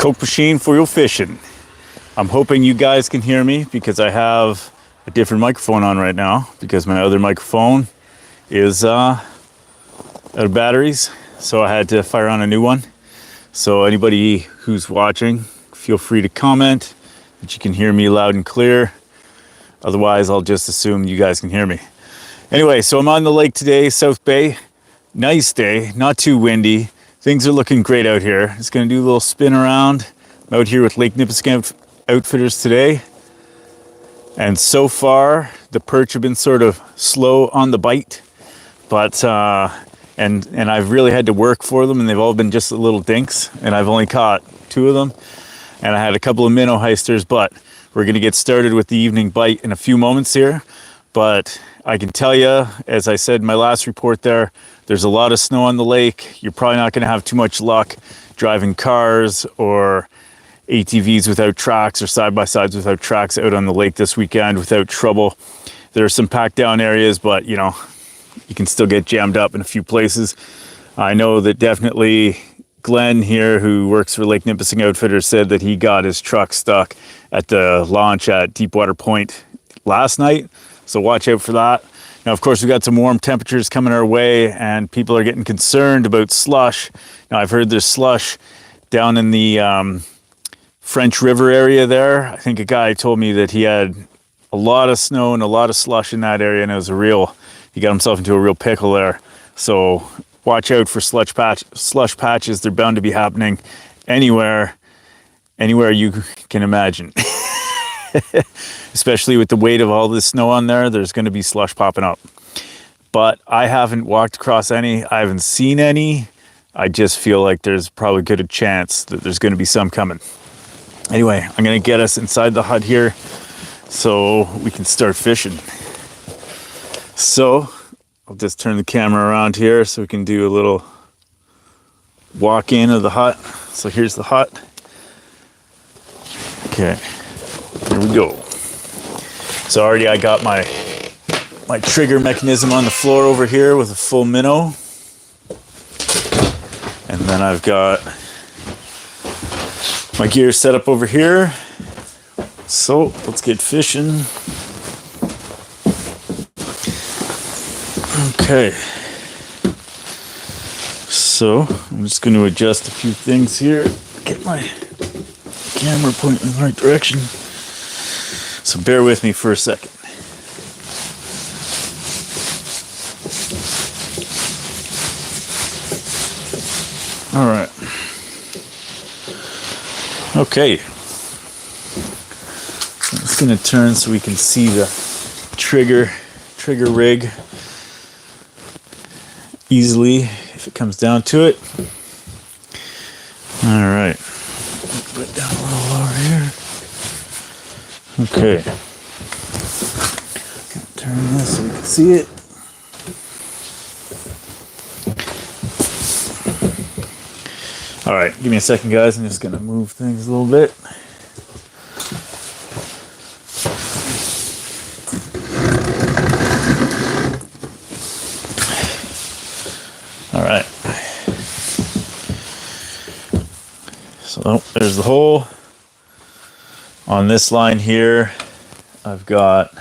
Coke machine for your fishing. I'm hoping you guys can hear me because I have a different microphone on right now because my other microphone is out of batteries, so I had to fire on a new one. So anybody who's watching, feel free to comment that you can hear me loud and clear. Otherwise, I'll just assume you guys can hear me. Anyway, so I'm on the lake today, South Bay. Nice day, not too windy. Things are looking great out here. Just gonna do a little spin around. I'm out here with Lake Nipissing Outfitters today. And so far, the perch have been sort of slow on the bite, but and I've really had to work for them, and they've all been just little dinks, and I've only caught 2 of them. And I had a couple of minnow heisters, but we're gonna get started with the evening bite in a few moments here. But I can tell you, as I said in my last report there's a lot of snow on the lake. You're probably not gonna have too much luck driving cars or ATVs without tracks or side-by-sides without tracks out on the lake this weekend without trouble. There are some packed down areas, but you know, you can still get jammed up in a few places. I know that definitely Glenn here, who works for Lake Nipissing Outfitters, said that he got his truck stuck at the launch at Deepwater Point last night. So watch out for that. Now, of course, we've got some warm temperatures coming our way and people are getting concerned about slush. Now, I've heard there's slush down in the French River area there. I think a guy told me that he had a lot of snow and a lot of slush in that area, and it was he got himself into a real pickle there. So watch out for slush patches. They're bound to be happening anywhere you can imagine. Especially with the weight of all this snow on there, there's going to be slush popping up. But I haven't walked across any. I haven't seen any. I just feel like there's probably good a chance that there's going to be some coming. Anyway, I'm going to get us inside the hut here so we can start fishing. So I'll just turn the camera around here so we can do a little walk in of the hut. So here's the hut. Okay, here we go. So already I got my trigger mechanism on the floor over here with a full minnow. And then I've got my gear set up over here. So let's get fishing. Okay. So I'm just going to adjust a few things here. Get my camera pointing in the right direction. So bear with me for a second. All right. Okay. I'm just going to turn so we can see the trigger rig easily if it comes down to it. All right. Put it down a little lower here. Okay. Turn this so we can see it. All right, give me a second, guys. I'm just gonna move things a little bit. All right. So there's the hole. On this line here, I've got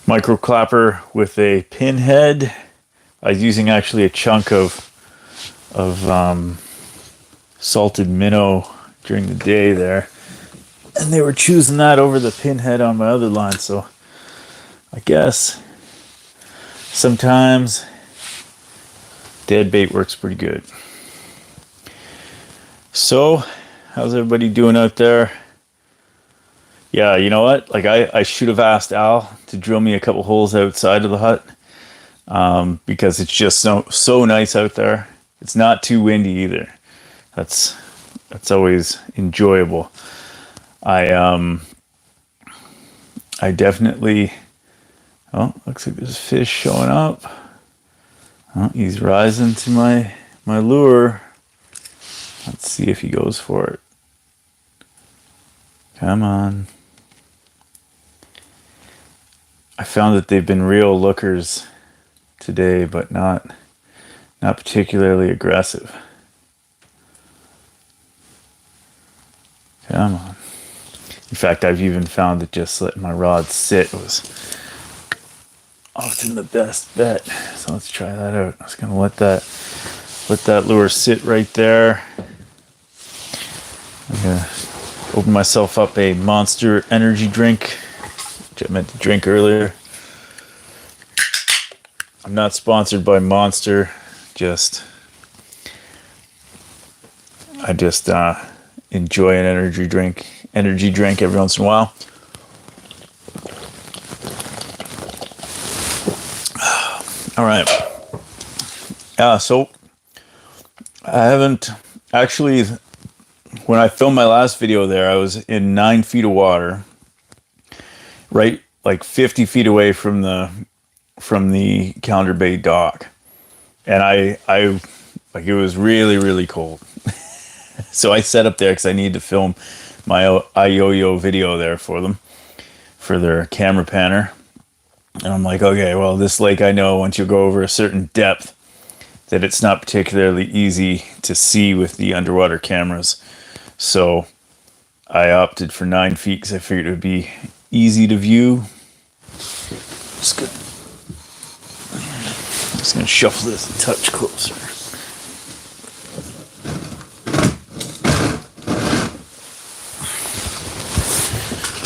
micro clapper with a pin head. I was using actually a chunk of salted minnow during the day there, and they were choosing that over the pin head on my other line. So I guess sometimes dead bait works pretty good. So, how's everybody doing out there? Yeah, you know what? Like I should have asked Al to drill me a couple holes outside of the hut because it's just so nice out there. It's not too windy either. That's always enjoyable. I definitely. Oh, looks like there's fish showing up. Oh, he's rising to my lure. Let's see if he goes for it. Come on. I found that they've been real lookers today, but not Not particularly aggressive. Come on. In fact, I've even found that just letting my rod sit was often the best bet. So let's try that out. I was going to let that lure sit right there. I'm going to open myself up a Monster energy drink, which I meant to drink earlier. I'm not sponsored by Monster. I just enjoy an energy drink every once in a while. All right. So I haven't actually, when I filmed my last video there, I was in 9 feet of water, right like 50 feet away from the Calendar Bay dock. And I like, it was really, really cold. So I set up there because I need to film my iYoYo video there for them, for their camera panner. And I'm like, okay, well, this lake, I know once you go over a certain depth that it's not particularly easy to see with the underwater cameras. So I opted for 9 feet because I figured it would be easy to view. Just gonna shuffle this a touch closer.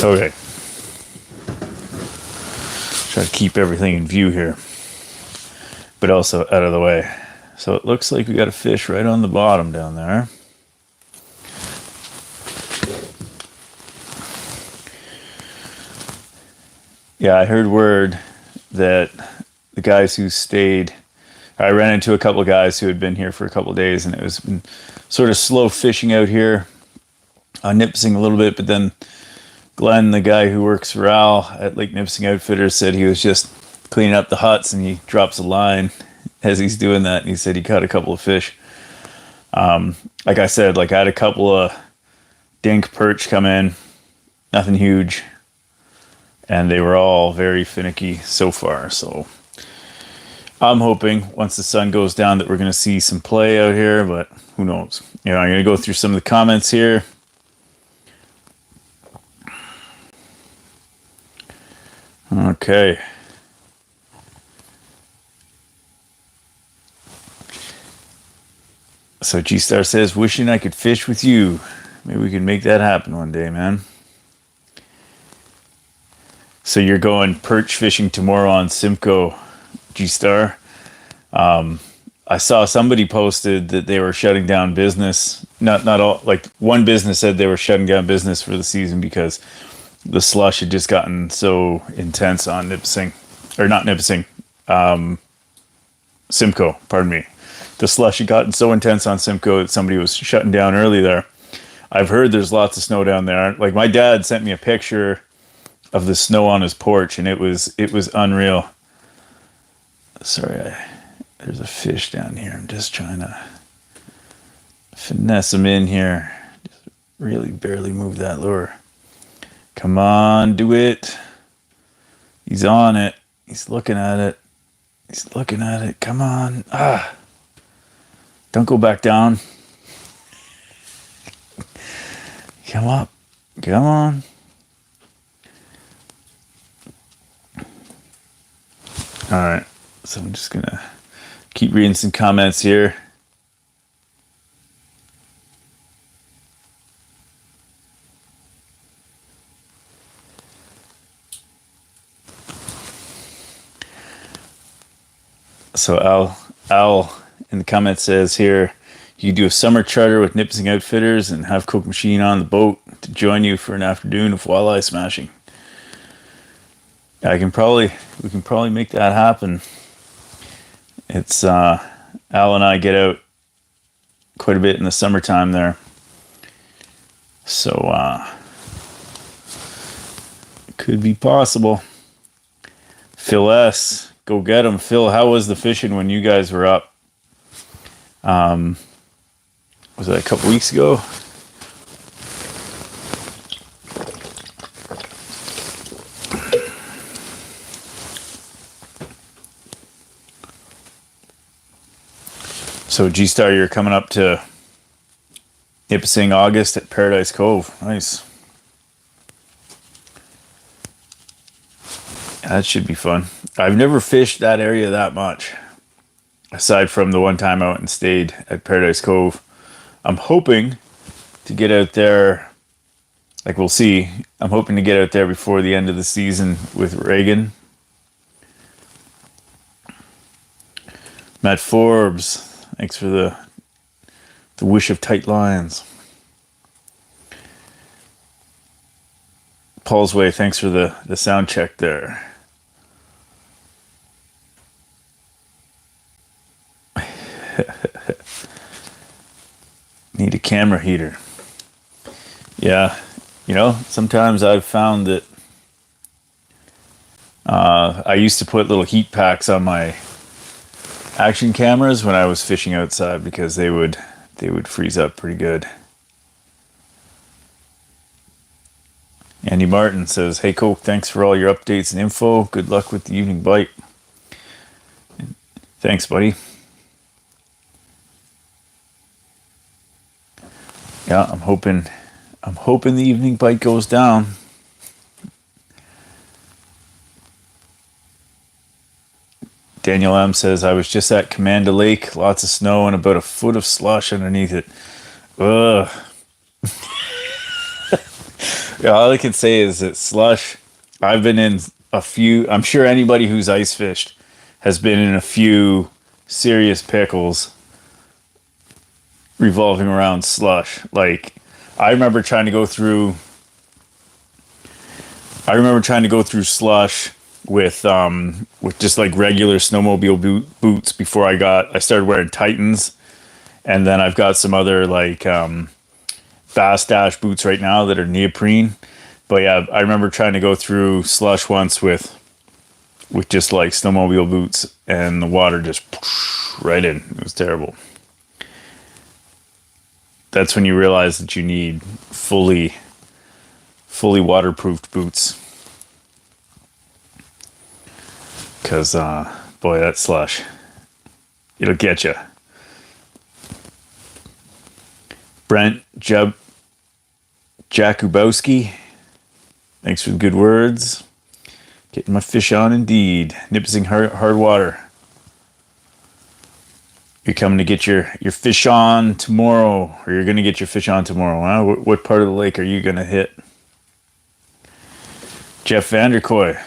Okay. Try to keep everything in view here, but also out of the way. So it looks like we got a fish right on the bottom down there. Yeah, I heard word that the guys who stayed, I ran into a couple of guys who had been here for a couple of days, and it was been sort of slow fishing out here on Nipissing a little bit, but then Glenn, the guy who works for Rattle at Lake Nipissing Outfitters, said he was just cleaning up the huts and he drops a line as he's doing that. And he said he caught a couple of fish. Like I said, like I had a couple of dink perch come in, nothing huge. And they were all very finicky so far. So I'm hoping once the sun goes down that we're going to see some play out here, but who knows? You know, I'm going to go through some of the comments here. Okay. So G-Star says, wishing I could fish with you. Maybe we can make that happen one day, man. So you're going perch fishing tomorrow on Simcoe, G-Star. I saw somebody posted that they were shutting down business. Not all, like one business said they were shutting down business for the season because the slush had just gotten so intense on Nipissing, or not Nipissing, Simcoe, pardon me. The slush had gotten so intense on Simcoe that somebody was shutting down early there. I've heard there's lots of snow down there. Like my dad sent me a picture of the snow on his porch, and it was unreal. Sorry, there's a fish down here. I'm just trying to finesse him in here. Just really barely move that lure. Come on, do it. He's on it. He's looking at it. He's looking at it. Come on. Ah. Don't go back down. Come up. Come on. All right. So I'm just going to keep reading some comments here. So Al in the comments says here, you do a summer charter with Nipissing Outfitters and have Coke Machine on the boat to join you for an afternoon of walleye smashing. We can probably make that happen. It's Al and I get out quite a bit in the summertime there. So it could be possible. Phil S. Go get him. Phil, how was the fishing when you guys were up? Was that a couple weeks ago? So G-Star, you're coming up to Nipissing August at Paradise Cove. Nice. That should be fun. I've never fished that area that much, aside from the one time I went and stayed at Paradise Cove. I'm hoping to get out there, like we'll see. I'm hoping to get out there before the end of the season with Reagan. Matt Forbes, thanks for the wish of tight lines. Paul's Way, thanks for the sound check there. Need a camera heater. Yeah, you know, sometimes I've found that I used to put little heat packs on my action cameras when I was fishing outside because they would freeze up pretty good. Andy Martin says, "Hey Coke, thanks for all your updates and info. Good luck with the evening bite." Thanks, buddy. Yeah, I'm hoping the evening bite goes down. Daniel M says, "I was just at Commanda Lake, lots of snow and about a foot of slush underneath it." Ugh. Yeah, all I can say is that slush, I've been in a few, I'm sure anybody who's ice fished has been in a few serious pickles revolving around slush. Like, I remember trying to go through slush with just like regular snowmobile boots before I started wearing Titans, and then I've got some other like Fast Dash boots right now that are neoprene. But yeah, I remember trying to go through slush once with just like snowmobile boots, and the water just right in. It was terrible. That's when you realize that you need fully waterproofed boots. Because, boy, that slush, it'll get you. Brent Jakubowski, thanks for the good words. Getting my fish on indeed. Nipissing hard water. You're coming to get your fish on tomorrow, or you're going to get your fish on tomorrow. Huh? What part of the lake are you going to hit? Jeff Vanderkoy.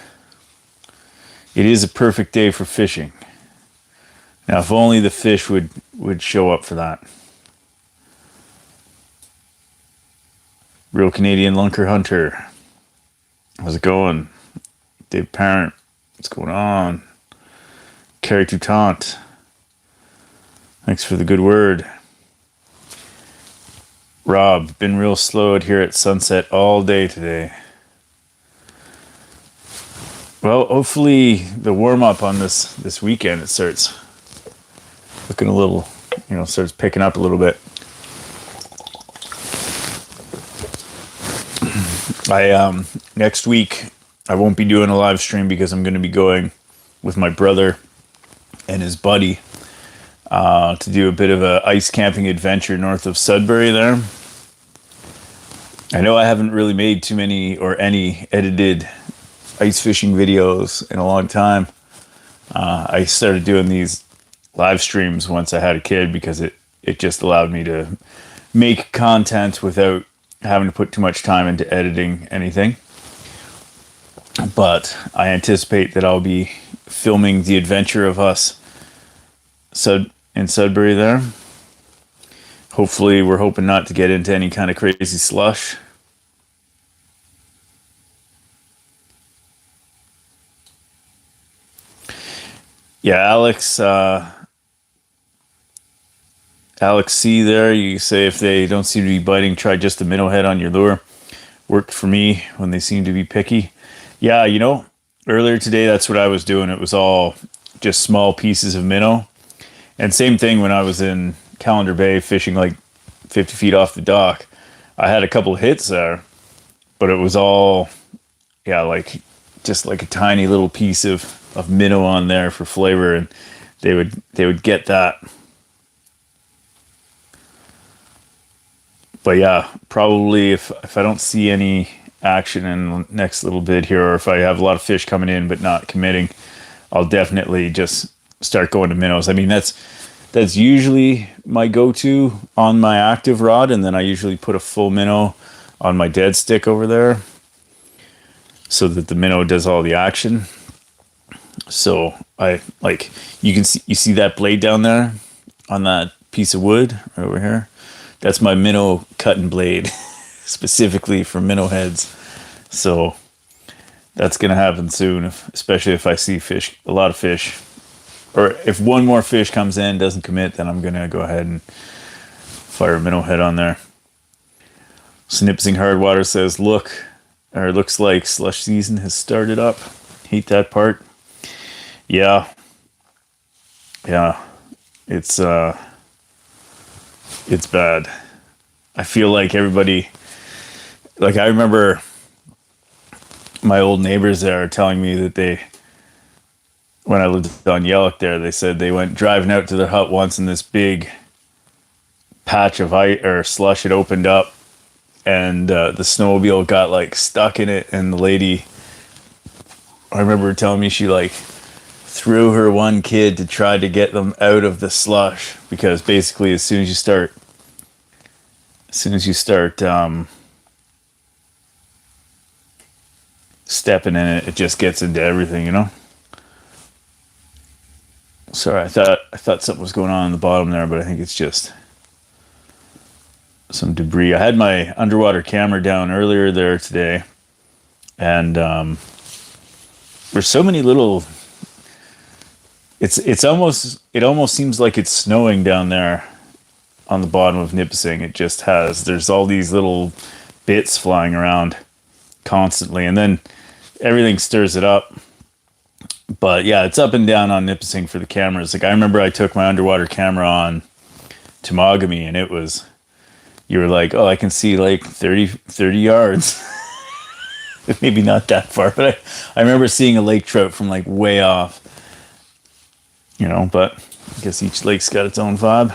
It is a perfect day for fishing. Now, if only the fish would show up for that. Real Canadian Lunker Hunter. How's it going? Dave Parent. What's going on? Carrie Toutant. Thanks for the good word. Rob, been real slow out here at sunset all day today. Well, hopefully the warm-up on this weekend, it starts looking a little, starts picking up a little bit. Next week, I won't be doing a live stream because I'm going to be going with my brother and his buddy to do a bit of a ice camping adventure north of Sudbury there. I know I haven't really made too many or any edited ice fishing videos in a long time. I started doing these live streams once I had a kid because it just allowed me to make content without having to put too much time into editing anything. But I anticipate that I'll be filming the adventure of us in Sudbury there. Hopefully, we're hoping not to get into any kind of crazy slush. Yeah, Alex C there, you say if they don't seem to be biting, try just a minnow head on your lure. Worked for me when they seem to be picky. Yeah, earlier today, that's what I was doing. It was all just small pieces of minnow. And same thing when I was in Calendar Bay fishing like 50 feet off the dock. I had a couple of hits there, but it was all, just like a tiny little piece of minnow on there for flavor, and they would get that. But yeah, probably if I don't see any action in the next little bit here, or if I have a lot of fish coming in but not committing, I'll definitely just start going to minnows. I mean, that's usually my go-to on my active rod, and then I usually put a full minnow on my dead stick over there so that the minnow does all the action. So I like, you see that blade down there on that piece of wood right over here. That's my minnow cutting blade, specifically for minnow heads. So that's gonna happen soon, especially if I see a lot of fish, or if one more fish comes in, doesn't commit, then I'm gonna go ahead and fire a minnow head on there. Nipissing Hardwater says, looks like slush season has started up. Hate that part. Yeah. It's bad. I feel like everybody, like, I remember my old neighbors there are telling me that when I lived on Yellock there, they said they went driving out to their hut once and this big patch of ice or slush had opened up, and the snowmobile got like stuck in it, and the lady, I remember her telling me, she like threw her one kid to try to get them out of the slush, because basically as soon as you start stepping in it, it just gets into everything, you know. Sorry, I thought something was going on the bottom there, but I think it's just some debris. I had my underwater camera down earlier there today, and there's so many little. It almost seems like it's snowing down there on the bottom of Nipissing. There's all these little bits flying around constantly, and then everything stirs it up. But yeah, it's up and down on Nipissing for the cameras. Like, I remember I took my underwater camera on Temagami, and you were like, oh, I can see like 30 yards. Maybe not that far, but I remember seeing a lake trout from like way off. You know, but I guess each lake's got its own vibe.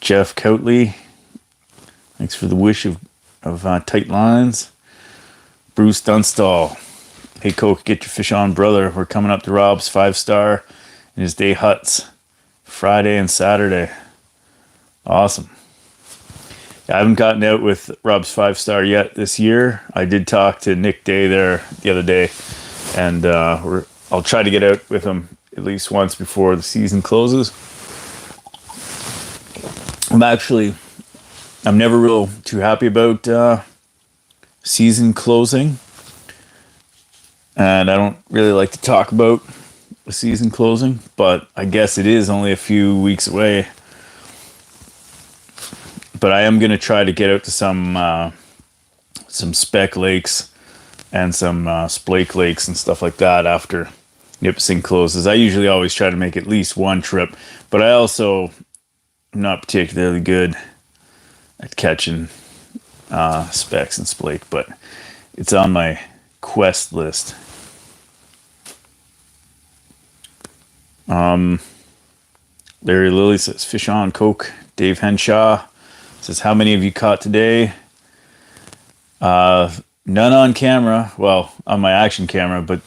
Jeff Coatley, thanks for the wish of tight lines. Bruce Dunstall, hey Coke, get your fish on, brother. We're coming up to Rob's 5-star in his day huts Friday and Saturday. Awesome. I haven't gotten out with Rob's 5-star yet this year. I did talk to Nick Day there the other day, and I'll try to get out with him at least once before the season closes. I'm never real too happy about season closing, and I don't really like to talk about the season closing, but I guess it is only a few weeks away. But I am going to try to get out to some speck lakes and some splake lakes and stuff like that after Nipissing closes. I usually always try to make at least one trip, but I also am not particularly good at catching specks and splake, but it's on my quest list. Larry Lilly says, fish on, Coke. Dave Henshaw says, how many have you caught today? None on camera. Well, on my action camera, but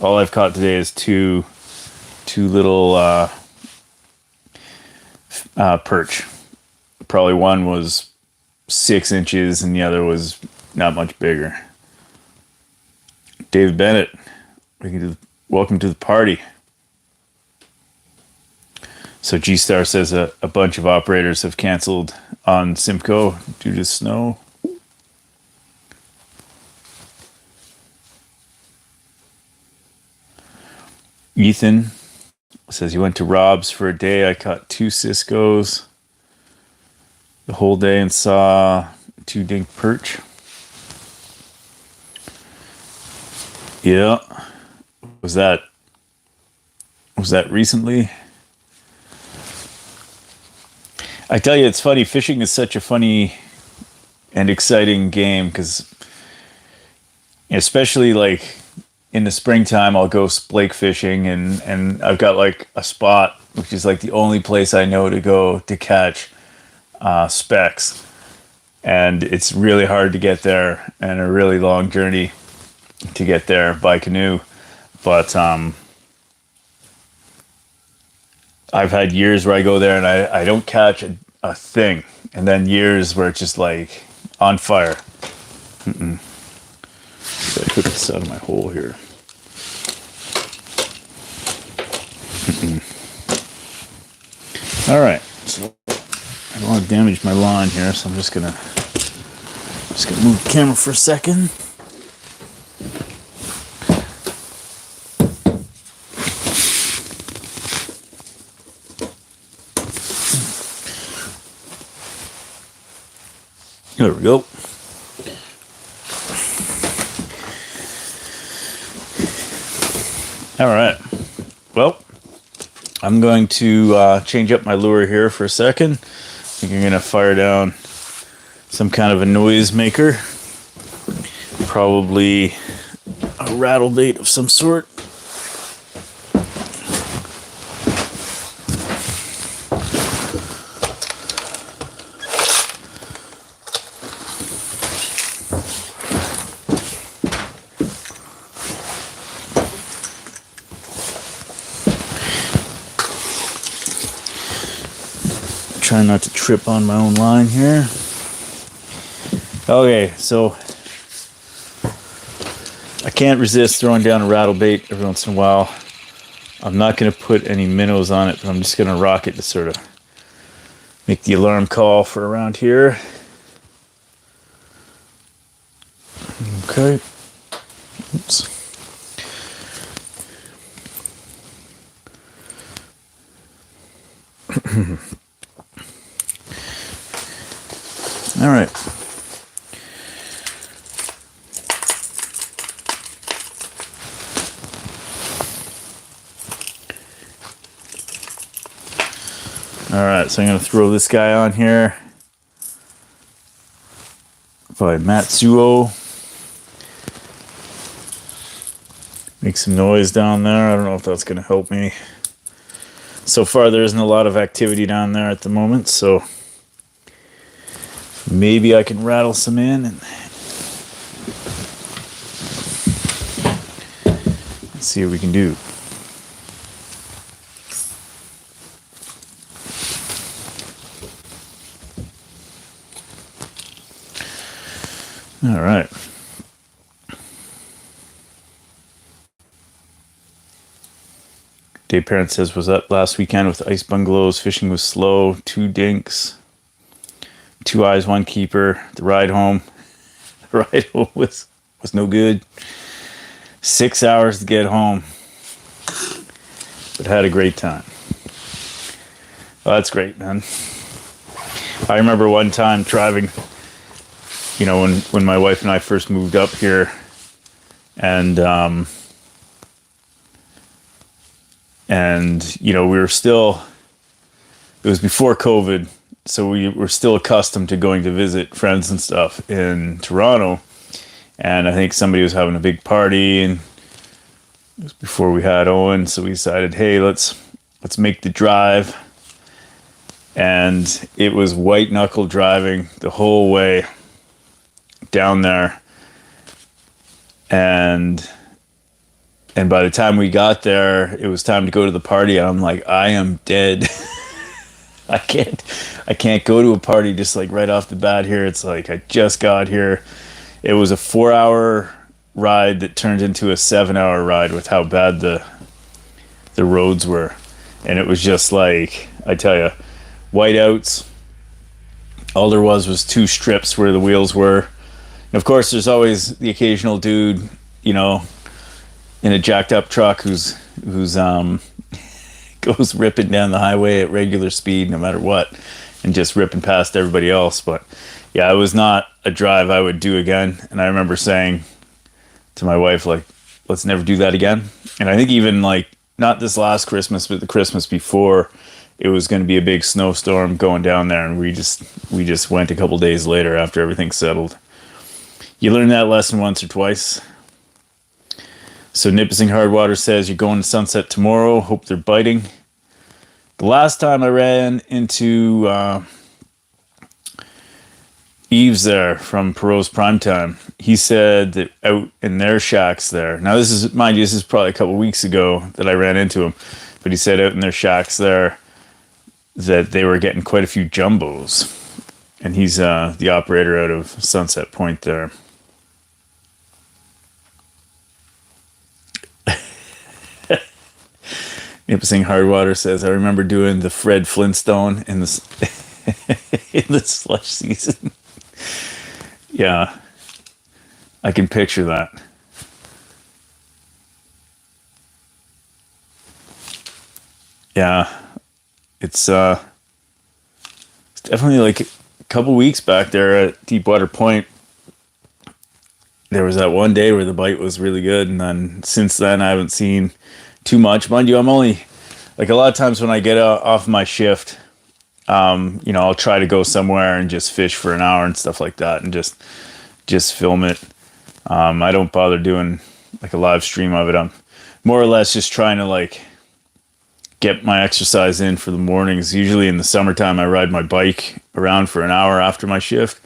all I've caught today is two little perch. Probably one was 6 inches and the other was not much bigger. David Bennett, welcome to the party. So G-Star says a bunch of operators have canceled on Simcoe due to snow. Ethan says he went to Rob's for a day. I caught 2 Cisco's the whole day and saw 2 dink perch. Yeah. Was that recently? I tell you, it's funny. Fishing is such a funny and exciting game, because especially like in the springtime, I'll go splake fishing, and I've got like a spot which is like the only place I know to go to catch specks, and it's really hard to get there and a really long journey to get there by canoe. But I've had years where I go there and I don't catch a thing, and then years where it's just like on fire. So I took this out of my hole here. All right, so I don't want to damage my line here, so I'm just gonna move the camera for a second. There we go. All right. Well, I'm going to change up my lure here for a second. I think I'm going to fire down some kind of a noise maker. Probably a rattle bait of some sort. Trying not to trip on my own line here. Okay, so I can't resist throwing down a rattle bait every once in a while. I'm not going to put any minnows on it, but I'm just going to rock it to sort of make the alarm call for around here. Okay. Oops. All right. All right, so I'm going to throw this guy on here by Matsuo. Make some noise down there. I don't know if that's going to help me. So far, there isn't a lot of activity down there at the moment, so maybe I can rattle some in and see what we can do. All right. Dave Parent says, was up last weekend with ice bungalows. Fishing was slow. 2 dinks. 2 eyes, 1 keeper. The ride home was no good. 6 hours to get home, but had a great time. Well, that's great, man. I remember one time driving, you know, when my wife and I first moved up here, and you know, we were still, it was before COVID, so we were still accustomed to going to visit friends and stuff in Toronto. And I think somebody was having a big party, and it was before we had Owen, so we decided, hey, let's make the drive. And it was white knuckle driving the whole way down there. And by the time we got there, it was time to go to the party. And I'm like, I am dead. I can't go to a party just like right off the bat here. It's like I just got here. It was a 4-hour ride that turned into a 7-hour ride with how bad the roads were. And it was just like, I tell you, whiteouts. All there was 2 strips where the wheels were. And of course, there's always the occasional dude, you know, in a jacked up truck who's goes ripping down the highway at regular speed no matter what, and just ripping past everybody else. But yeah, it was not a drive I would do again. And I remember saying to my wife, like, let's never do that again. And I think even like, not this last Christmas, but the Christmas before, it was going to be a big snowstorm going down there, and we just went a couple days later after everything settled. You learn that lesson once or twice. So Nipissing Hardwater says you're going to Sunset tomorrow. Hope they're biting. The last time I ran into Eves there from Perot's Primetime, he said that out in their shacks there. Now this is, mind you, this is probably a couple weeks ago that I ran into him, but he said out in their shacks there that they were getting quite a few jumbos, and he's the operator out of Sunset Point there. Nipissing Hardwater says, I remember doing the Fred Flintstone in the in the slush season. Yeah, I can picture that. Yeah, it's definitely like a couple weeks back there at Deepwater Point. There was that one day where the bite was really good, and then since then I haven't seen too much. Mind you, I'm only, like, a lot of times when I get off my shift, I'll try to go somewhere and just fish for an hour and stuff like that, and just film it. I don't bother doing like a live stream of it. I'm more or less just trying to like get my exercise in for the mornings. Usually in the summertime, I ride my bike around for an hour after my shift.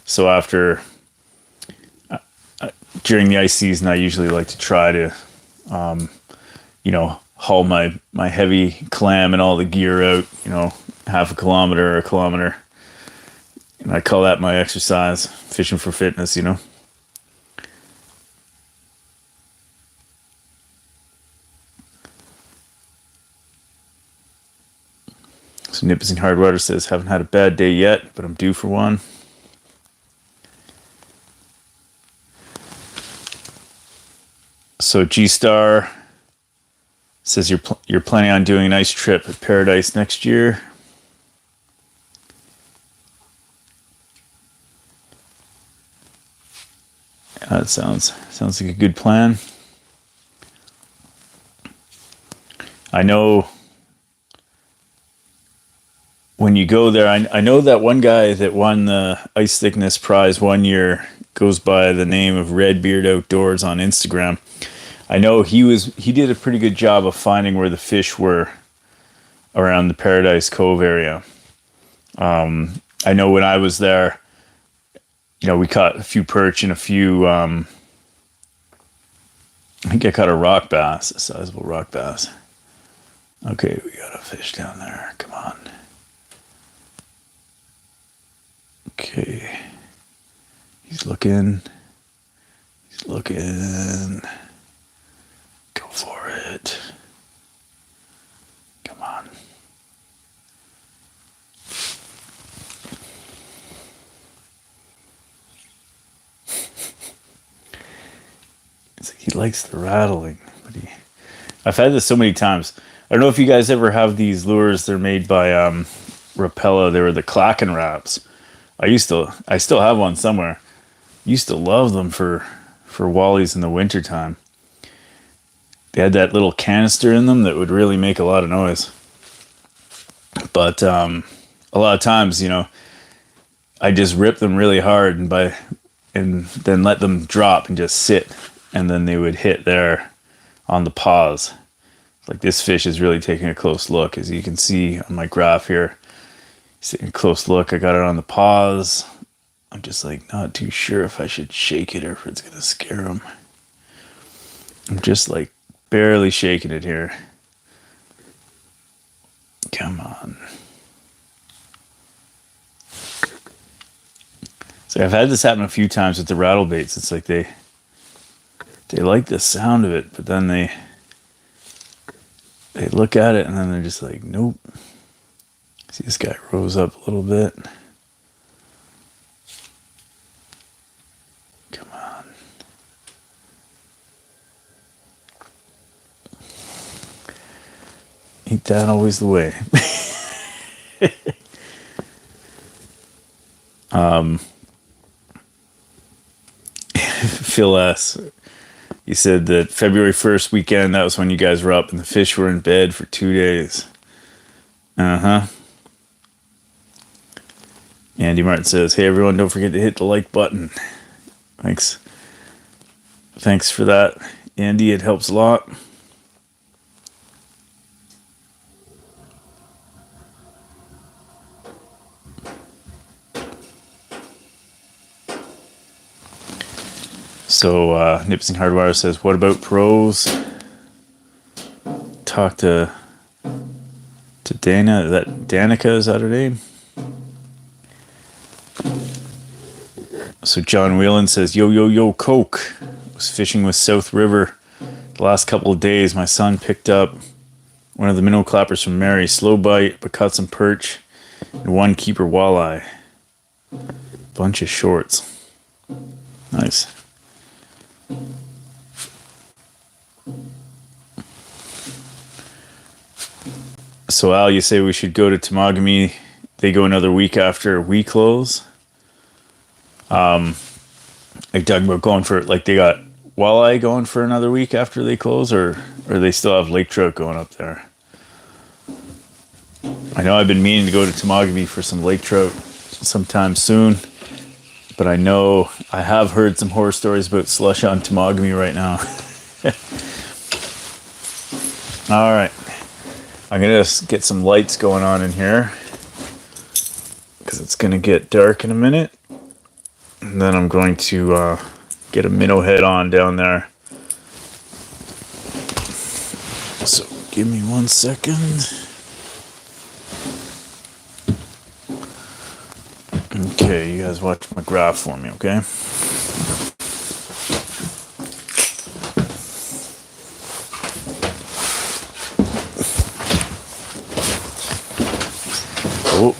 So during the ice season, I usually like to try to, haul my heavy clam and all the gear out, half a kilometer or a kilometer. And I call that my exercise, fishing for fitness, So Nipissing Hardwater says, haven't had a bad day yet, but I'm due for one. So G-Star says you're planning on doing a nice trip at Paradise next year. That sounds like a good plan. I know when you go there, I know that one guy that won the ice thickness prize one year goes by the name of Redbeard Outdoors on Instagram. I know he did a pretty good job of finding where the fish were around the Paradise Cove area. I know when I was there, we caught a few perch and a few, I think I caught a rock bass, a sizable rock bass. Okay, we got a fish down there. Come on. Okay. He's looking. Go for it. Come on. It's like he likes the rattling, but I've had this so many times. I don't know if you guys ever have these lures. They're made by Rapella. They were the Klacken wraps. I still have one somewhere. Used to love them for wallies in the wintertime. They had that little canister in them that would really make a lot of noise. But a lot of times, I just rip them really hard and then let them drop and just sit, and then they would hit there on the paws. Like, this fish is really taking a close look, as you can see on my graph here. He's taking a close look. I got it on the paws. I'm just like not too sure if I should shake it or if it's gonna scare him. I'm just like barely shaking it here. Come on. So I've had this happen a few times with the rattle baits. It's like they like the sound of it, but then they look at it and then they're just like, nope. See, this guy rose up a little bit. Come on. Ain't that always the way? Phil S. He said that February 1st weekend, that was when you guys were up and the fish were in bed for 2 days. Uh-huh. Andy Martin says, hey everyone, don't forget to hit the like button. Thanks for that, Andy, it helps a lot. So Nipissing Hardwire says, what about pros? Talk to Dana. That Danica, is that her name? So John Whelan says, yo, Coke. Was fishing with South River the last couple of days. My son picked up one of the minnow clappers from Mary. Slow bite, but caught some perch and one keeper walleye. Bunch of shorts. Nice. So Al, you say we should go to Temagami. They go another week after we close. Like talking about going for, like, they got walleye going for another week after they close, or they still have lake trout going up there? I know I've been meaning to go to Temagami for some lake trout sometime soon, but I know I have heard some horror stories about slush on Temagami right now. All right, I'm gonna get some lights going on in here because it's gonna get dark in a minute, and then I'm going to get a minnow head on down there. So give me 1 second. Okay, you guys watch my graph for me, okay? Oh.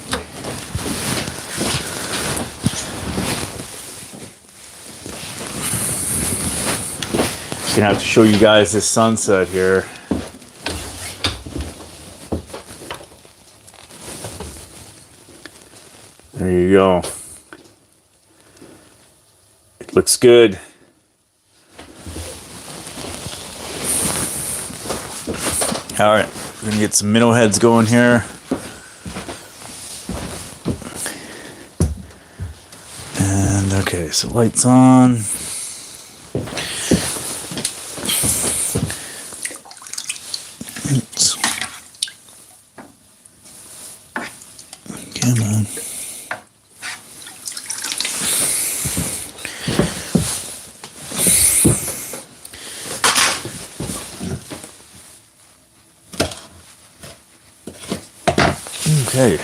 Gonna have to show you guys this sunset here. There you go. It looks good. All right, we're gonna get some minnow heads going here. And okay, so lights on. Oops. Come on. Okay.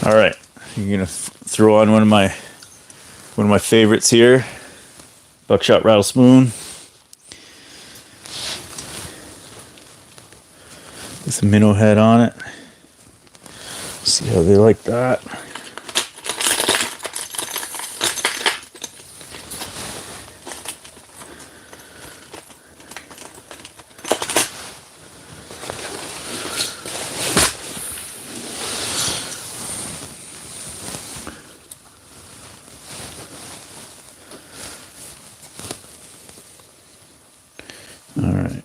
All right, you're gonna throw on one of my favorites here, buckshot rattle spoon. With a minnow head on it. See how they like that. All right.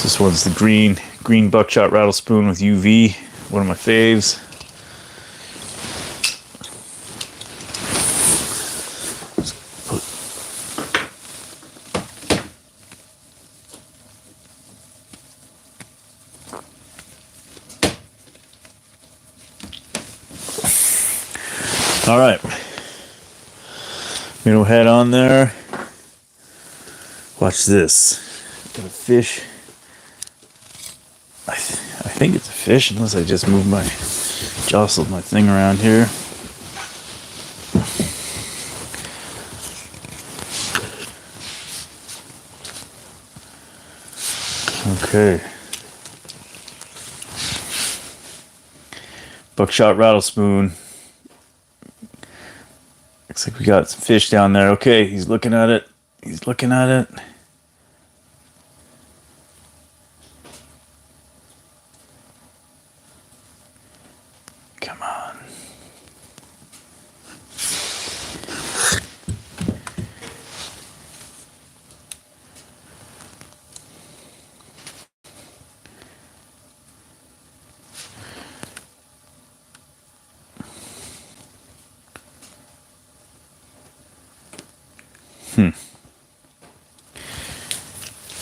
This one's the green buckshot rattle spoon with UV, one of my faves. All right, minnow head on there. Watch this. Got a fish. I think it's a fish, unless I just jostled my thing around here. Okay. Buckshot rattle spoon. Looks like we got some fish down there. Okay, he's looking at it. He's looking at it. Come on.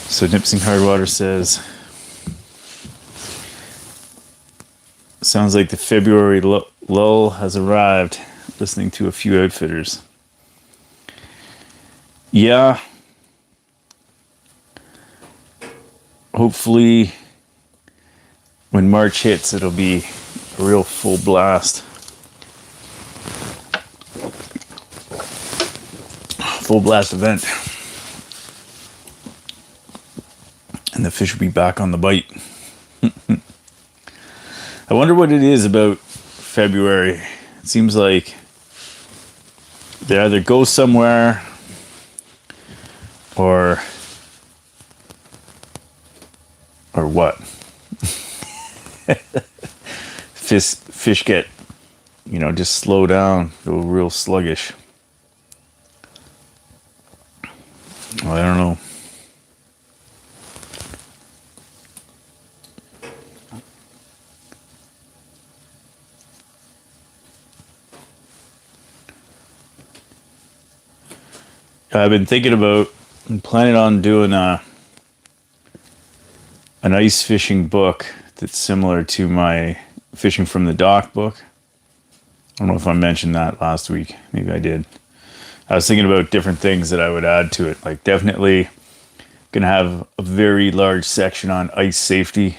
So Nipissing Hardwater says, sounds like the February lull has arrived, listening to a few outfitters. Yeah. Hopefully, when March hits, it'll be a real full blast. Full blast event. And the fish will be back on the bite. I wonder what it is about February. It seems like they either go somewhere or what? Fish get, just slow down, go real sluggish. Well, I don't know. I've been thinking about and planning on doing an ice fishing book that's similar to my Fishing from the Dock book. I don't know if I mentioned that last week. Maybe I did. I was thinking about different things that I would add to it. Like, definitely gonna have a very large section on ice safety.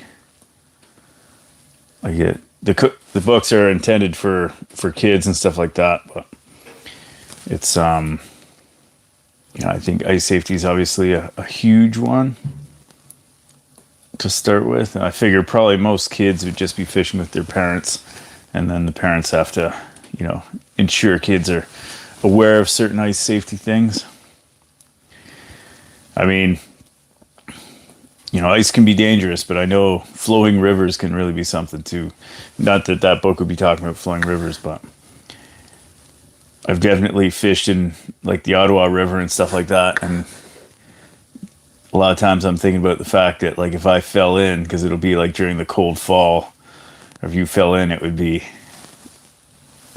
Like, the books are intended for kids and stuff like that, but it's I think ice safety is obviously a huge one to start with. And I figure probably most kids would just be fishing with their parents, and then the parents have to, ensure kids are aware of certain ice safety things. I mean, ice can be dangerous, but I know flowing rivers can really be something too. Not that book would be talking about flowing rivers, but I've definitely fished in like the Ottawa River and stuff like that, and a lot of times I'm thinking about the fact that, like, if I fell in, because it'll be like during the cold fall, or if you fell in, it would be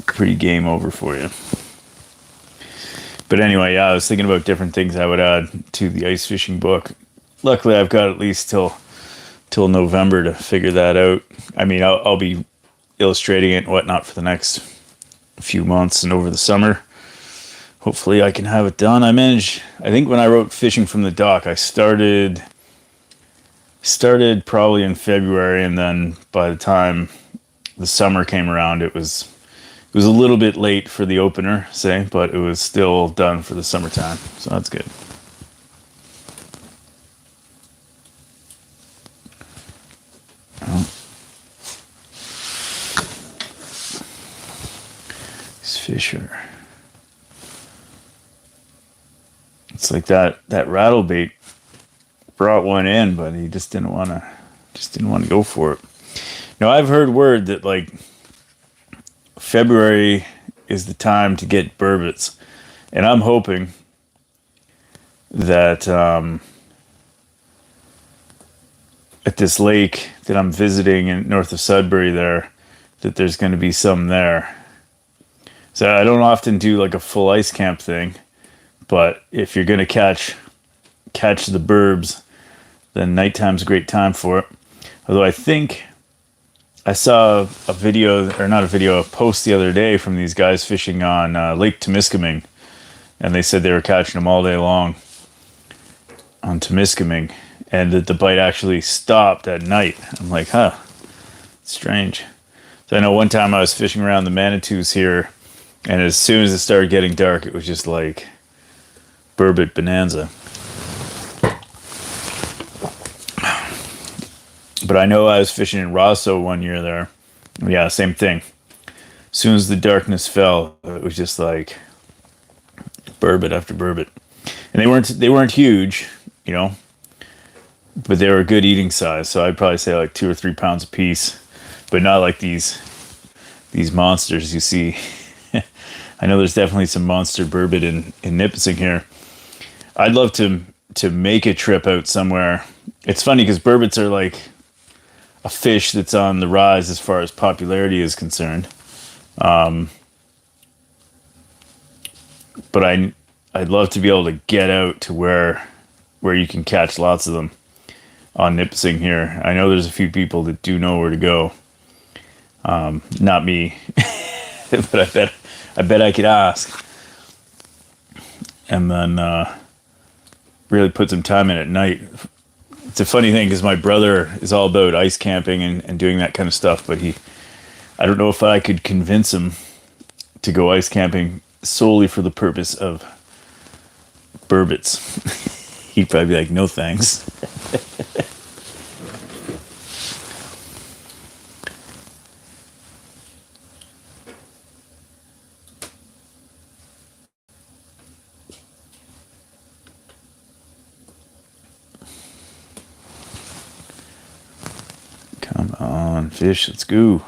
pretty game over for you. But anyway, yeah, I was thinking about different things I would add to the ice fishing book. Luckily, I've got at least till November to figure that out. I mean, I'll be illustrating it and whatnot for the next few months and over the summer. Hopefully I can have it done. I think when I wrote Fishing from the Dock, I started probably in February, and then by the time the summer came around, it was a little bit late for the opener, but it was still done for the summertime, so that's good. Fisher. It's like that rattle bait brought one in, but he just didn't want to go for it. Now, I've heard word that like February is the time to get burbots, and I'm hoping that at this lake that I'm visiting in north of Sudbury that there's going to be some there. So I don't often do like a full ice camp thing, but if you're going to catch the burbs, then nighttime's a great time for it. Although I think I saw a post the other day from these guys fishing on Lake Temiskaming, and they said they were catching them all day long on Temiskaming, and that the bite actually stopped at night. I'm like, strange. So I know one time I was fishing around the Manitous here, and as soon as it started getting dark, it was just like burbot bonanza. But I know I was fishing in Rosso one year there. Yeah, same thing. As soon as the darkness fell, it was just like burbot after burbot. And they weren't huge, but they were a good eating size. So I'd probably say like 2 or 3 pounds a piece, but not like these monsters you see. I know there's definitely some monster burbot in Nipissing here. I'd love to make a trip out somewhere. It's funny because burbots are like a fish that's on the rise as far as popularity is concerned. But I'd love to be able to get out to where you can catch lots of them on Nipissing here. I know there's a few people that do know where to go. Not me, but I bet I could ask, and then really put some time in at night. It's a funny thing because my brother is all about ice camping and doing that kind of stuff, but I don't know if I could convince him to go ice camping solely for the purpose of burbots. He'd probably be like, no thanks. Come on, fish, let's go.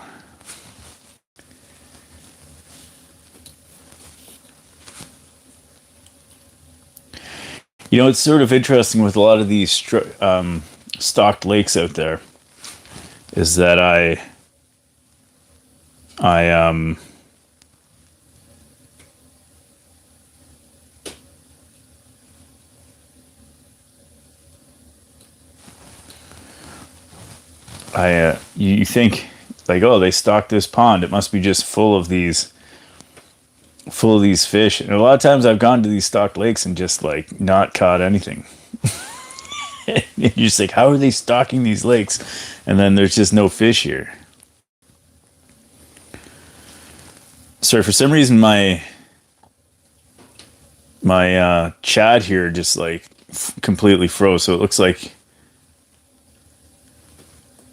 You know, it's sort of interesting with a lot of these stocked lakes out there, is that I you think like, oh, they stocked this pond, it must be just full of these fish. And a lot of times I've gone to these stocked lakes and just like not caught anything. You're just like, how are they stocking these lakes? And then there's just no fish here. Sorry, for some reason my chat here just like completely froze. So it looks like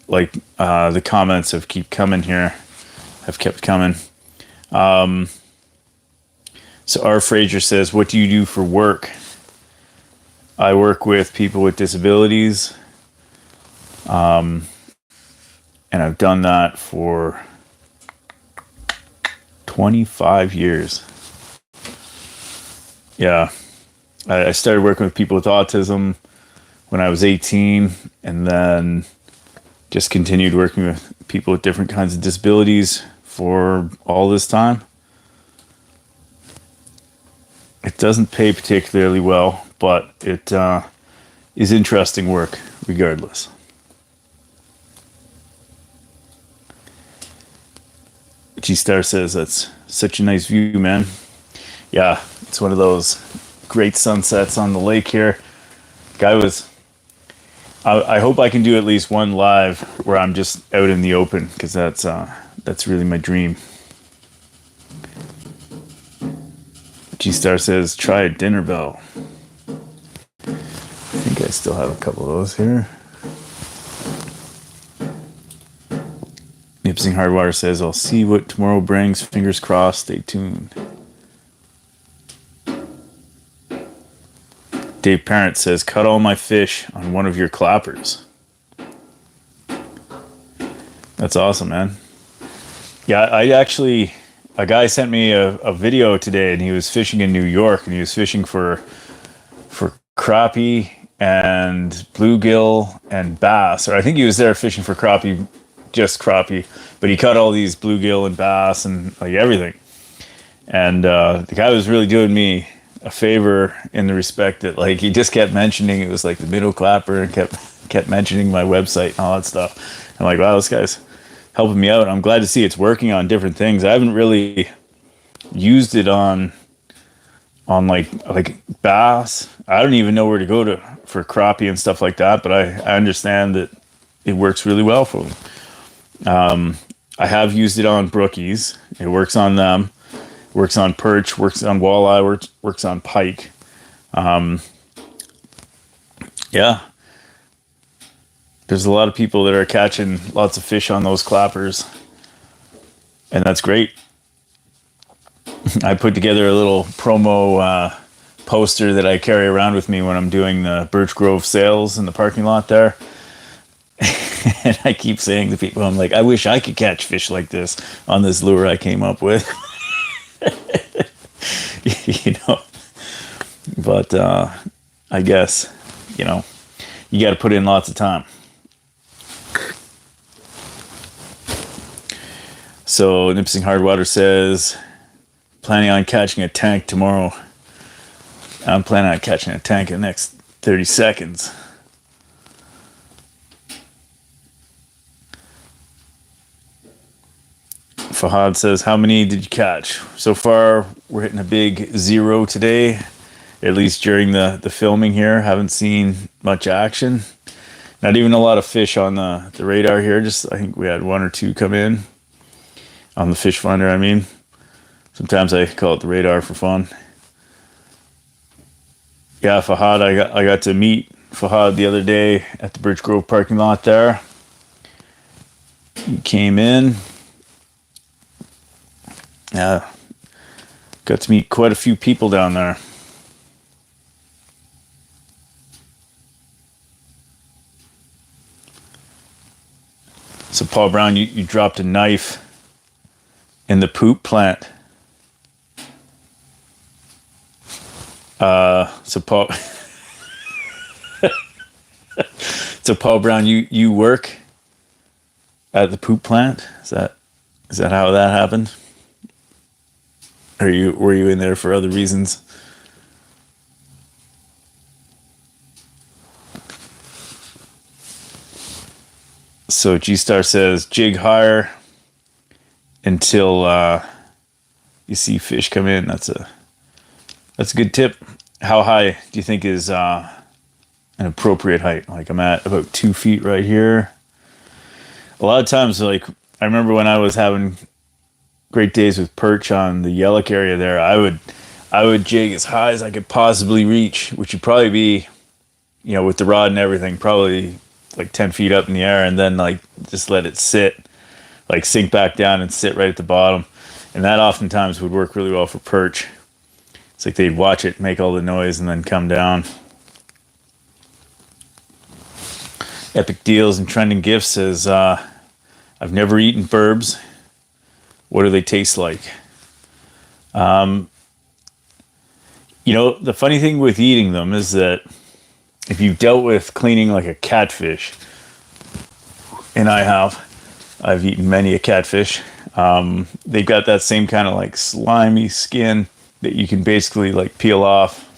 the comments have kept coming. So R. Fraser says, what do you do for work? I work with people with disabilities. And I've done that for 25 years. Yeah. I started working with people with autism when I was 18, and then just continued working with people with different kinds of disabilities for all this time. It doesn't pay particularly well, but it is interesting work regardless. G-Star says, that's such a nice view, man. Yeah, it's one of those great sunsets on the lake here. I hope I can do at least one live where I'm just out in the open, because that's really my dream. G-Star says, try a dinner bell. I think I still have a couple of those here. Nipissing Hardwater says, I'll see what tomorrow brings. Fingers crossed. Stay tuned. Dave Parent says, cut all my fish on one of your clappers. That's awesome, man. Yeah, a guy sent me a video today, and he was fishing in New York, and he was fishing for crappie and bluegill and bass. Or I think he was there fishing for crappie, just crappie, but he caught all these bluegill and bass and like everything. And the guy was really doing me a favor in the respect that like he just kept mentioning it was like the minnow clapper, and kept mentioning my website and all that stuff. I'm like, wow, this guy's helping me out. I'm glad to see it's working on different things. I haven't really used it on like bass. I don't even know where to go for crappie and stuff like that, but I understand that it works really well for them. I have used it on brookies. It works on them. Works on perch, works on walleye, works on pike. Yeah. There's a lot of people that are catching lots of fish on those clappers, and that's great. I put together a little promo poster that I carry around with me when I'm doing the Birch Grove sales in the parking lot there. And I keep saying to people, I'm like, I wish I could catch fish like this on this lure I came up with. You know, but I guess, you know, you got to put in lots of time. So Nipissing Hardwater says, planning on catching a tank tomorrow. I'm planning on catching a tank in the next 30 seconds. Fahad says, how many did you catch? So far, we're hitting a big 0 today, at least during the filming here. Haven't seen much action. Not even a lot of fish on the radar here. Just, I think we had 1 or 2 come in on the fish finder, I mean. Sometimes I call it the radar for fun. Yeah, Fahad, I got to meet Fahad the other day at the Birch Grove parking lot there. He came in. Yeah, got to meet quite a few people down there. So Paul Brown, you dropped a knife in the poop plant. So Paul So Paul Brown, you work at the poop plant? Is that how that happened? Were you in there for other reasons? So G-Star says jig higher until you see fish come in. That's a good tip. How high do you think is an appropriate height? Like I'm at about 2 feet right here. A lot of times, like I remember when I was having great days with perch on the Yellock area there, I would jig as high as I could possibly reach, which would probably be, with the rod and everything, probably like 10 feet up in the air, and then like just let it sit, like sink back down and sit right at the bottom. And that oftentimes would work really well for perch. It's like they'd watch it make all the noise and then come down. Epic Deals and Trending Gifts says, I've never eaten burbs. What do they taste like? The funny thing with eating them is that if you've dealt with cleaning like a catfish, and I've eaten many a catfish, they've got that same kind of like slimy skin that you can basically like peel off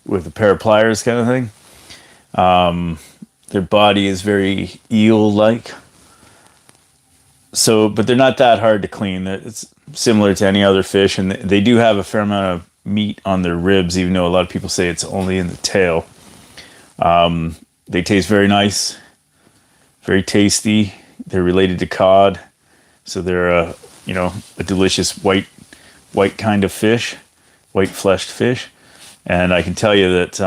with a pair of pliers kind of thing. Their body is very eel-like. So, but they're not that hard to clean. It's similar to any other fish, and they do have a fair amount of meat on their ribs, even though a lot of people say it's only in the tail. They taste very nice, very tasty. They're related to cod, so they're a delicious white kind of fish, white fleshed fish. And I can tell you that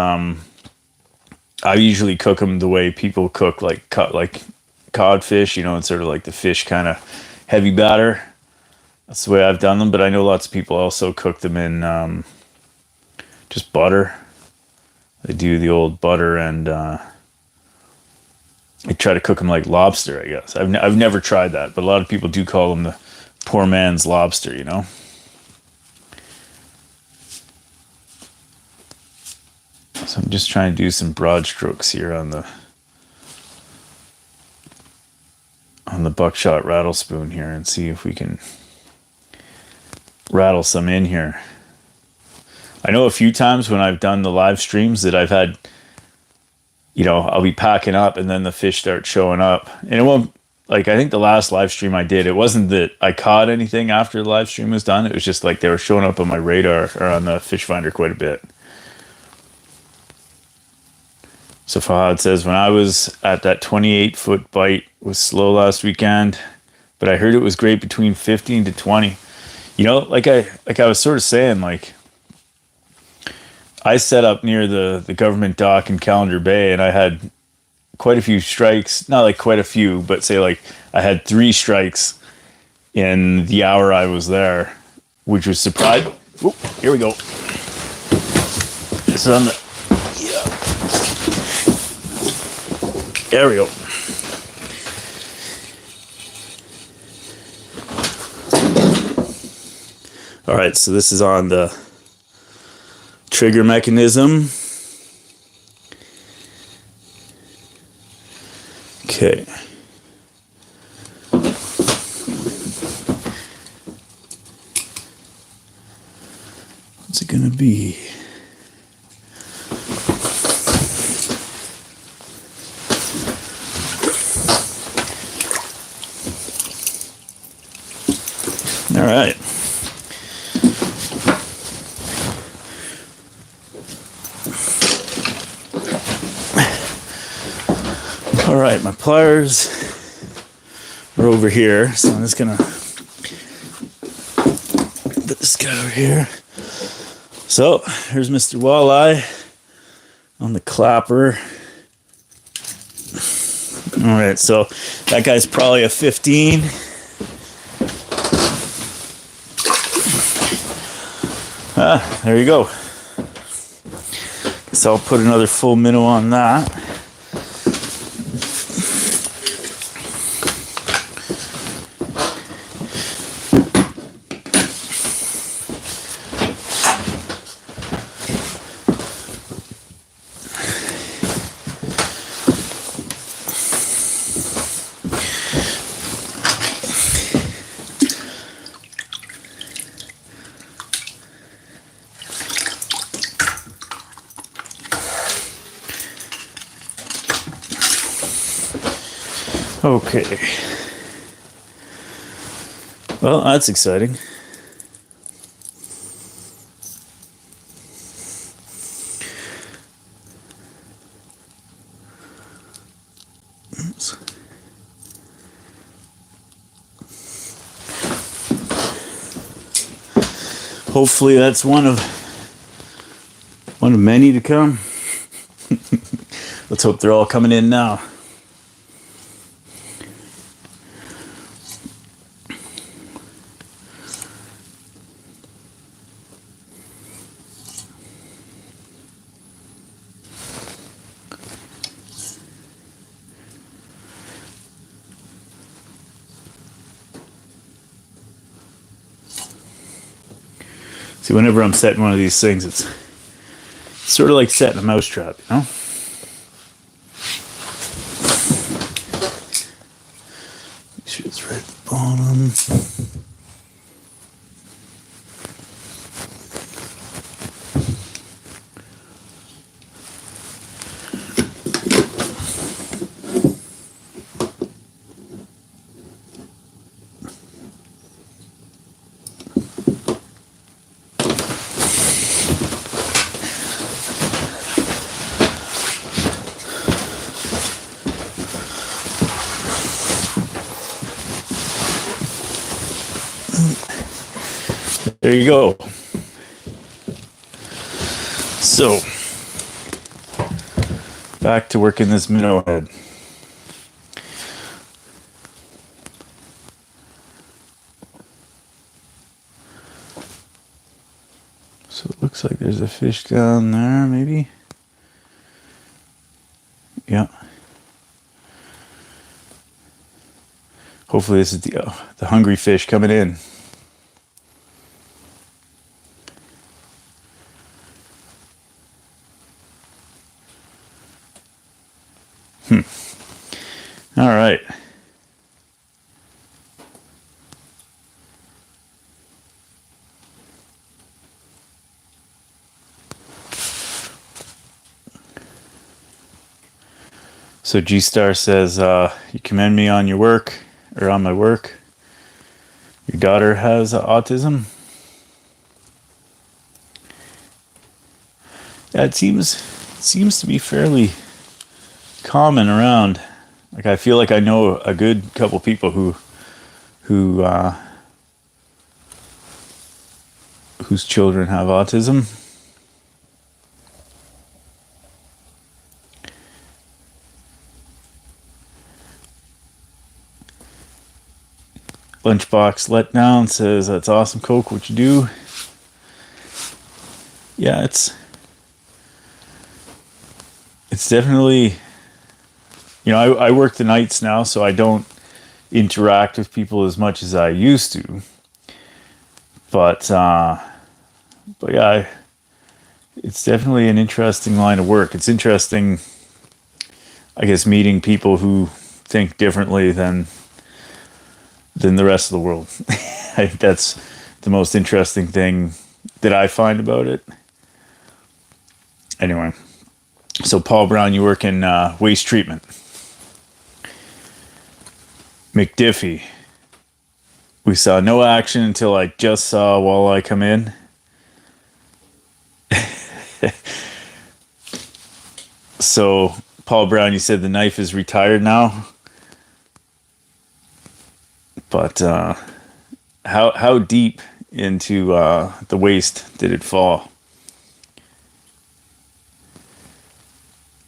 I usually cook them the way people cook like codfish, and sort of like the fish kind of heavy batter. That's the way I've done them, but I know lots of people also cook them in just butter. They do the old butter, and they try to cook them like lobster, I guess. I've never tried that, but a lot of people do call them the poor man's lobster, So I'm just trying to do some broad strokes here on the buckshot rattle spoon here and see if we can rattle some in here. I know a few times when I've done the live streams that I've had, I'll be packing up and then the fish start showing up. And it won't, I think the last live stream I did, it wasn't that I caught anything after the live stream was done. It was just like they were showing up on my radar or on the fish finder quite a bit. So Fahad says, when I was at that 28-foot bite, was slow last weekend, but I heard it was great between 15 to 20. Like I was sort of saying, like, I set up near the government dock in Callender Bay, and I had quite a few strikes. Not like quite a few, but say like I had 3 strikes in the hour I was there, which was surprising. Oop, here we go. This is on the... Yeah. There we go. All right, so this is on the trigger mechanism. Okay. What's it gonna be? right. All right, my pliers are over here, so I'm just gonna put this guy over here. So here's Mr. Walleye on the clapper. All right, so that guy's probably a 15. There you go. So I'll put another full minnow on that. Okay. Well, that's exciting. Oops. Hopefully that's one of many to come. Let's hope they're all coming in now. See, whenever I'm setting one of these things, it's sort of like setting a mousetrap, you know? Make sure it's right at the bottom. There you go. So, back to working this minnow head. So it looks like there's a fish down there, maybe. Yeah. Hopefully this is the hungry fish coming in. All right. So G Star says, you commend me on your work, or on my work. Your daughter has autism. Yeah, it seems to be fairly common around. Like, I feel like I know a good couple people whose children have autism. Lunchbox Letdown says, that's awesome, Coke, what you do. Yeah, it's definitely, you know, I work the nights now, so I don't interact with people as much as I used to. But yeah, it's definitely an interesting line of work. It's interesting, I guess, meeting people who think differently than the rest of the world. I think that's the most interesting thing that I find about it. Anyway, so Paul Brown, you work in waste treatment. McDiffy, We saw no action until I just saw a walleye come in. So, Paul Brown, you said the knife is retired now, but how deep into the waist did it fall?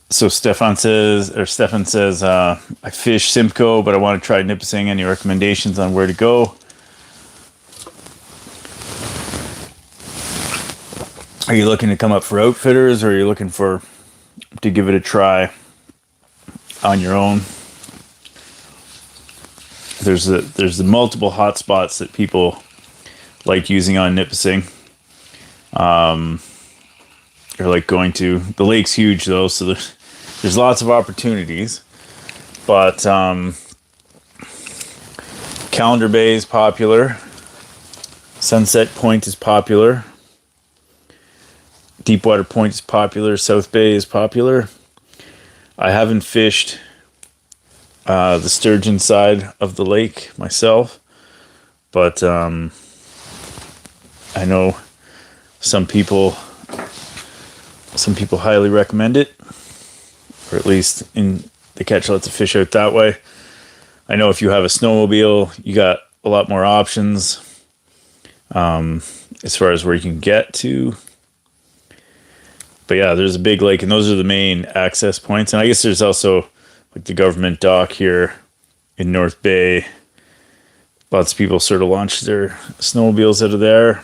So Stefan says, I fish Simcoe, but I want to try Nipissing. Any recommendations on where to go? Are you looking to come up for outfitters, or are you looking to give it a try on your own? There's the multiple hot spots that people like using on Nipissing. Or like going to the lake's huge though, so there's lots of opportunities. But Calendar Bay is popular. Sunset Point is popular. Deepwater Point is popular. South Bay is popular. I haven't fished the sturgeon side of the lake myself, but I know some people highly recommend it, or at least they catch lots of fish out that way. I know if you have a snowmobile, you got a lot more options as far as where you can get to. But yeah, there's a big lake, and those are the main access points. And I guess there's also like the government dock here in North Bay. Lots of people sort of launch their snowmobiles out of there.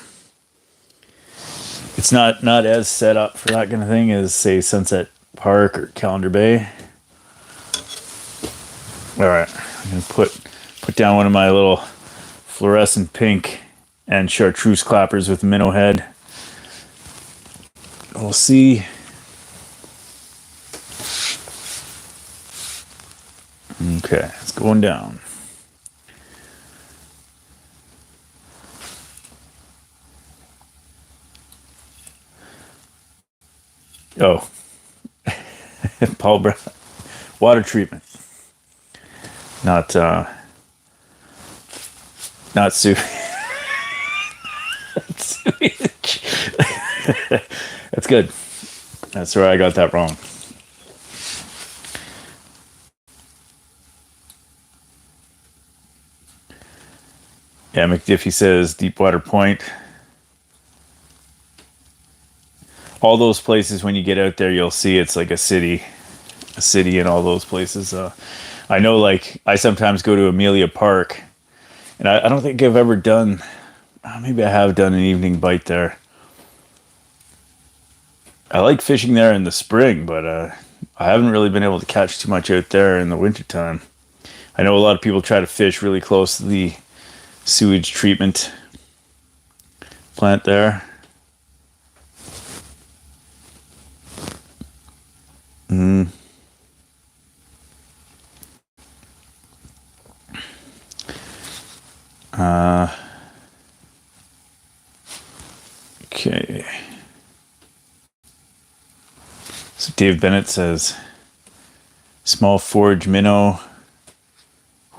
It's not as set up for that kind of thing as, say, Sunset Park or Calendar Bay. All right, I'm gonna put down one of my little fluorescent pink and chartreuse clappers with minnow head. We'll see. Okay, it's going down. Oh, Paul Brown, water treatment, not sewage. That's good. That's where I got that wrong. Yeah, McDiffy says Deepwater Point. All those places, when you get out there, you'll see it's like a city in all those places. I know, like, I sometimes go to Amelia Park, and I don't think I've ever done, maybe I have done an evening bite there. I like fishing there in the spring, but I haven't really been able to catch too much out there in the wintertime. I know a lot of people try to fish really close to the sewage treatment plant there. Okay. So Dave Bennett says, small forage minnow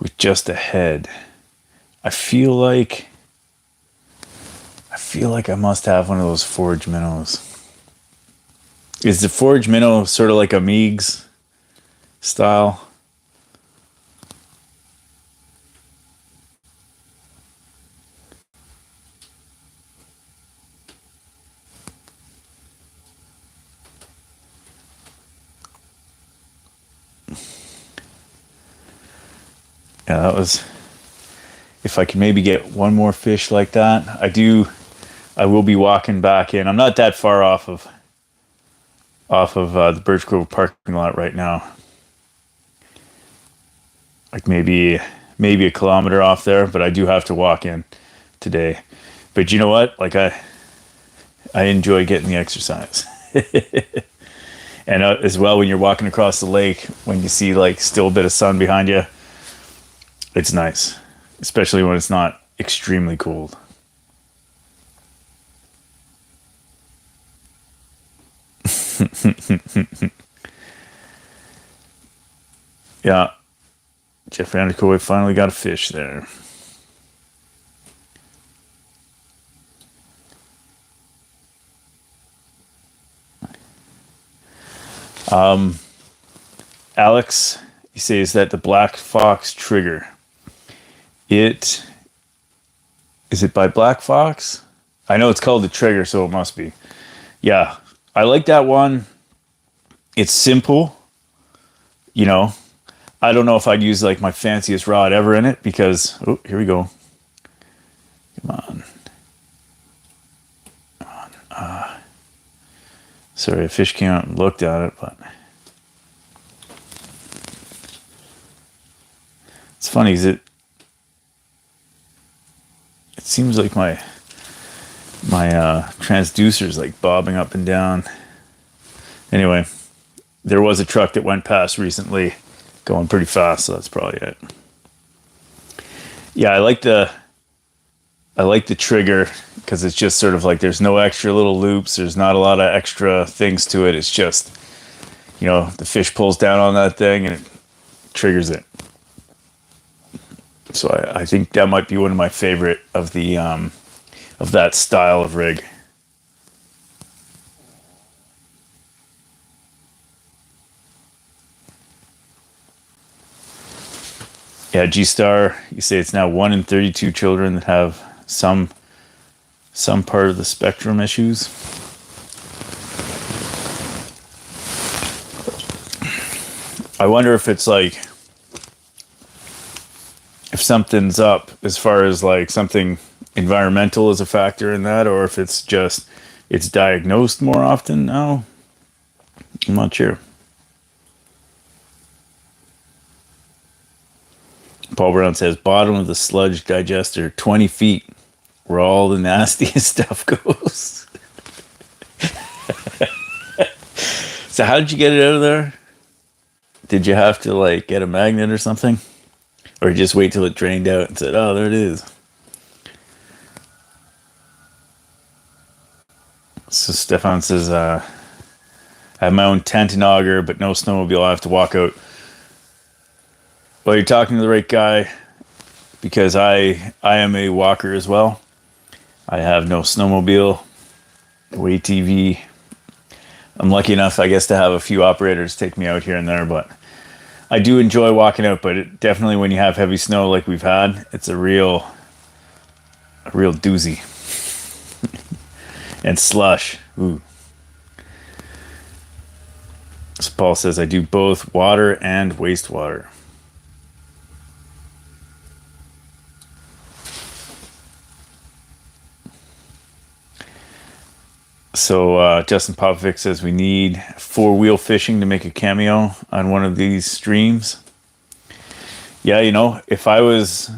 with just a head. I feel like I must have one of those forage minnows. Is the forage minnow sort of like a Meigs style? Yeah, that was, if I can maybe get one more fish like that. I will be walking back in. I'm not that far off of the Birch Grove parking lot right now. Like maybe a kilometer off there, but I do have to walk in today. But you know what? Like I enjoy getting the exercise. And as well, when you're walking across the lake, when you see like still a bit of sun behind you, it's nice, especially when it's not extremely cold. Yeah, Jeff Vanderkoy finally got a fish there. Alex, he says that the Black Fox trigger. Is it by Black Fox? I know it's called the trigger, so it must be. Yeah, I like that one. It's simple. You know, I don't know if I'd use like my fanciest rod ever in it because, oh, here we go. Come on. Sorry, a fish came out and looked at it, but it's funny because it seems like my transducer's like bobbing up and down. Anyway, there was a truck that went past recently going pretty fast, so that's probably it. Yeah, I like the trigger because it's just sort of like there's no extra little loops. There's not a lot of extra things to it. It's just, the fish pulls down on that thing and it triggers it. So I think that might be one of my favorite of the of that style of rig. Yeah, G-Star, you say it's now 1 in 32 children that have some part of the spectrum issues. I wonder if it's like, if something's up as far as like something environmental is a factor in that, or if it's just, it's diagnosed more often now. I'm not sure. Paul Brown says, bottom of the sludge digester, 20 feet, where all the nastiest stuff goes. So how did you get it out of there? Did you have to like get a magnet or something? Or just wait till it drained out and said, oh, there it is. So Stefan says, I have my own tent and auger, but no snowmobile. I have to walk out. Well, you're talking to the right guy because I am a walker as well. I have no snowmobile, no ATV. I'm lucky enough, I guess, to have a few operators take me out here and there, but I do enjoy walking out. But definitely when you have heavy snow like we've had, it's a real doozy. And slush. Ooh. So Paul says, I do both water and wastewater. So Justin Popovic says we need 4-wheel fishing to make a cameo on one of these streams. Yeah, if I was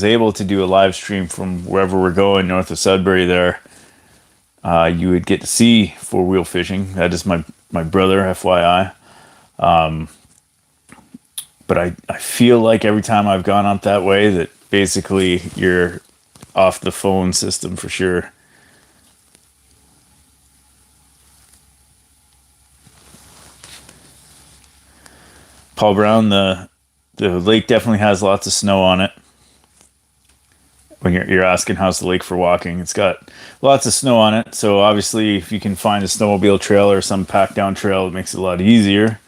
able to do a live stream from wherever we're going north of Sudbury there, you would get to see 4-wheel fishing. That is my brother, FYI. But I feel like every time I've gone up that way that basically you're off the phone system for sure. Paul Brown, the lake definitely has lots of snow on it. When you're asking how's the lake for walking, it's got lots of snow on it. So obviously, if you can find a snowmobile trail or some packed down trail, it makes it a lot easier.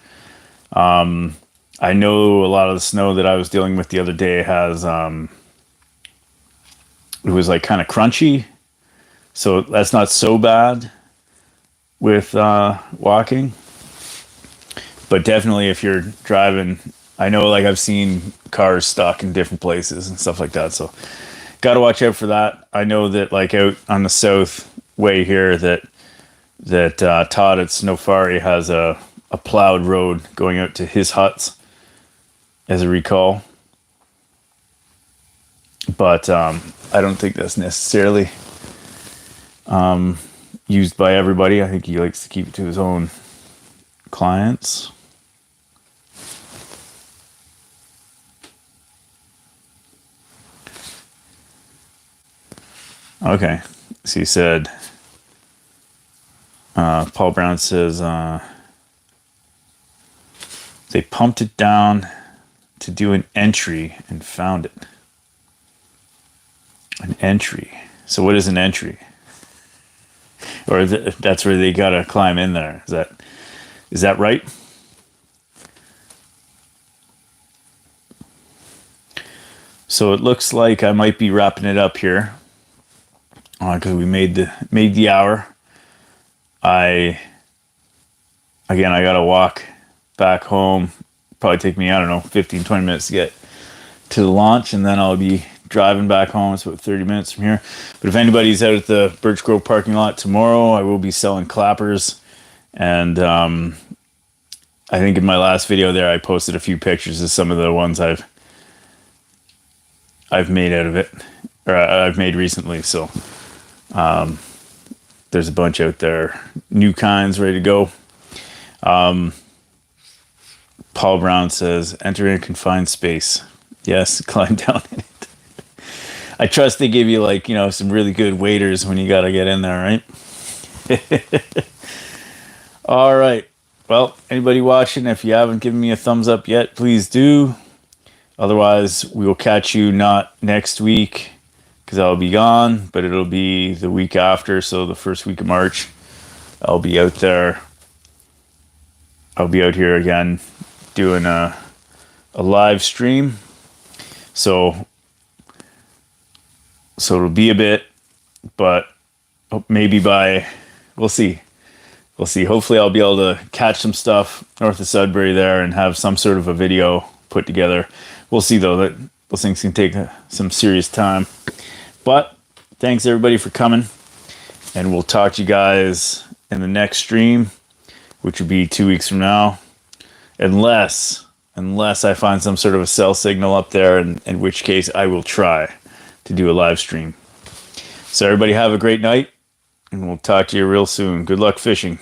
I know a lot of the snow that I was dealing with the other day has it was like kind of crunchy, so that's not so bad with walking. But definitely if you're driving, I know like I've seen cars stuck in different places and stuff like that. So got to watch out for that. I know that like out on the south way here that Todd at Snowfari has a plowed road going out to his huts as a recall. But I don't think that's necessarily used by everybody. I think he likes to keep it to his own clients. Okay, so he said, Paul Brown says, they pumped it down to do an entry and found it. An entry. So what is an entry? Or that's where they gotta climb in there. Is that Is that right? So it looks like I might be wrapping it up here because we made the hour. I gotta walk back home. Probably take me, I don't know, 15-20 minutes to get to the launch, and then I'll be driving back home. It's about 30 minutes from here. But if anybody's out at the Birch Grove parking lot tomorrow, I will be selling clappers. And I think in my last video there, I posted a few pictures of some of the ones I've made out of it, or I've made recently. So there's a bunch out there, new kinds ready to go. Paul Brown says, enter in a confined space. Yes, climb down in it. I trust they give you, like, you know, some really good waiters when you got to get in there, right? All right. Well, anybody watching, if you haven't given me a thumbs up yet, please do. Otherwise, we will catch you not next week because I'll be gone, but it'll be the week after. So the first week of March, I'll be out there. I'll be out here again doing a live stream. So it'll be a bit, but maybe we'll see. We'll see. Hopefully I'll be able to catch some stuff north of Sudbury there and have some sort of a video put together. We'll see though, that those things can take some serious time. But thanks everybody for coming, and we'll talk to you guys in the next stream, which will be 2 weeks from now. Unless I find some sort of a cell signal up there, in which case I will try to do a live stream. So everybody have a great night, and we'll talk to you real soon. Good luck fishing.